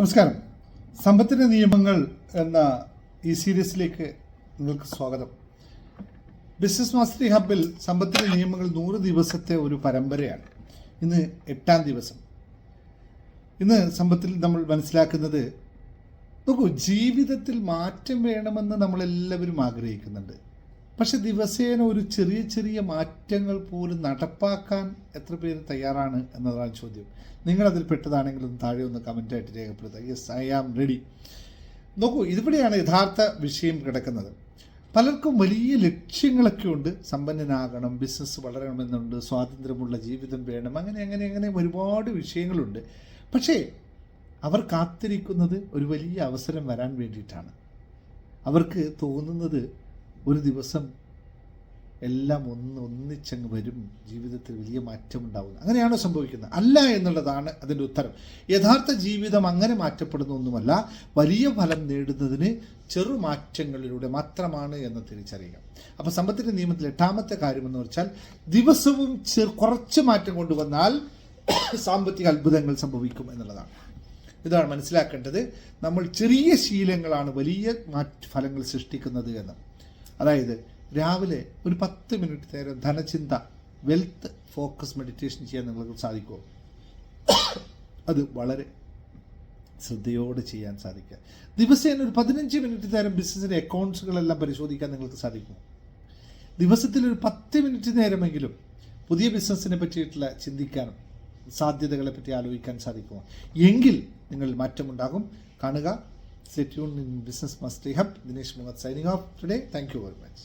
നമസ്കാരം. സമ്പത്തിന്റെ നിയമങ്ങൾ എന്ന ഈ സീരീസിലേക്ക് നിങ്ങൾക്ക് സ്വാഗതം. ബിസിനസ് മാസ്റ്ററി ഹബിൽ സമ്പത്തിന്റെ നിയമങ്ങൾ 100 ദിവസത്തെ ഒരു പരമ്പരയാണ്. ഇന്ന് 8ാം ദിവസം. ഇന്ന് സമ്പത്തിൽ നമ്മൾ മനസ്സിലാക്കുന്നത്, നോക്കൂ, ജീവിതത്തിൽ മാറ്റം വേണമെന്ന് നമ്മളെല്ലാവരും ആഗ്രഹിക്കുന്നുണ്ട്. പക്ഷെ ദിവസേന ഒരു ചെറിയ ചെറിയ മാറ്റങ്ങൾ പോലും നടപ്പാക്കാൻ എത്ര പേര് തയ്യാറാണ് എന്നതാണ് ചോദ്യം. നിങ്ങളതിൽ പെട്ടതാണെങ്കിലും താഴെ ഒന്ന് കമൻ്റായിട്ട് രേഖപ്പെടുത്തുക. Yes, I am ready. നോക്കൂ, ഇവിടെയാണ് യഥാർത്ഥ വിഷയം കിടക്കുന്നത്. പലർക്കും വലിയ ലക്ഷ്യങ്ങളൊക്കെ ഉണ്ട്. സമ്പന്നനാകണം, ബിസിനസ് വളരണമെന്നുണ്ട്, സ്വാതന്ത്ര്യമുള്ള ജീവിതം വേണം, അങ്ങനെ ഒരുപാട് വിഷയങ്ങളുണ്ട്. പക്ഷേ അവർ കാത്തിരിക്കുന്നത് ഒരു വലിയ അവസരം വരാൻ വേണ്ടിയിട്ടാണ്. അവർക്ക് തോന്നുന്നത് ഒരു ദിവസം എല്ലാം ഒന്നിച്ചങ്ങ് വരും, ജീവിതത്തിൽ വലിയ മാറ്റമുണ്ടാകുന്നു. അങ്ങനെയാണോ സംഭവിക്കുന്നത്? അല്ല എന്നുള്ളതാണ് അതിൻ്റെ ഉത്തരം. യഥാർത്ഥ ജീവിതം അങ്ങനെ മാറ്റപ്പെടുന്ന ഒന്നുമല്ല. വലിയ ഫലം നേടുന്നതിന് ചെറു മാറ്റങ്ങളിലൂടെ മാത്രമാണ് എന്ന് തിരിച്ചറിയുക. അപ്പോൾ സമ്പത്തിൻ്റെ നിയമത്തിൽ 8ാമത്തെ കാര്യമെന്ന് വെച്ചാൽ, ദിവസവും കുറച്ച് മാറ്റം കൊണ്ടുവന്നാൽ സാമ്പത്തിക അത്ഭുതങ്ങൾ സംഭവിക്കും എന്നുള്ളതാണ്. ഇതാണ് മനസ്സിലാക്കേണ്ടത്. നമ്മൾ ചെറിയ ശീലങ്ങളാണ് വലിയ ഫലങ്ങൾ സൃഷ്ടിക്കുന്നത് എന്ന്. അതായത് രാവിലെ ഒരു 10 മിനിറ്റ് നേരം ധനചിന്ത, വെൽത്ത് ഫോക്കസ് മെഡിറ്റേഷൻ ചെയ്യാൻ നിങ്ങൾക്ക് സാധിക്കുമോ? അത് വളരെ ശ്രദ്ധയോടെ ചെയ്യാൻ സാധിക്കുക. ദിവസേന ഒരു 15 മിനിറ്റ് നേരം ബിസിനസ്സിൻ്റെ അക്കൗണ്ട്സുകളെല്ലാം പരിശോധിക്കാൻ നിങ്ങൾക്ക് സാധിക്കുമോ? ദിവസത്തിലൊരു 10 മിനിറ്റ് നേരമെങ്കിലും പുതിയ ബിസിനസ്സിനെ പറ്റിയിട്ടുള്ള ചിന്തിക്കാനും സാധ്യതകളെ പറ്റി ആലോചിക്കാൻ സാധിക്കുമോ? എങ്കിൽ നിങ്ങൾ മാറ്റമുണ്ടാകും. കാണുക. Stay tuned in Business Mastery Hub. Dinesh Mohat signing off today. Thank you very much.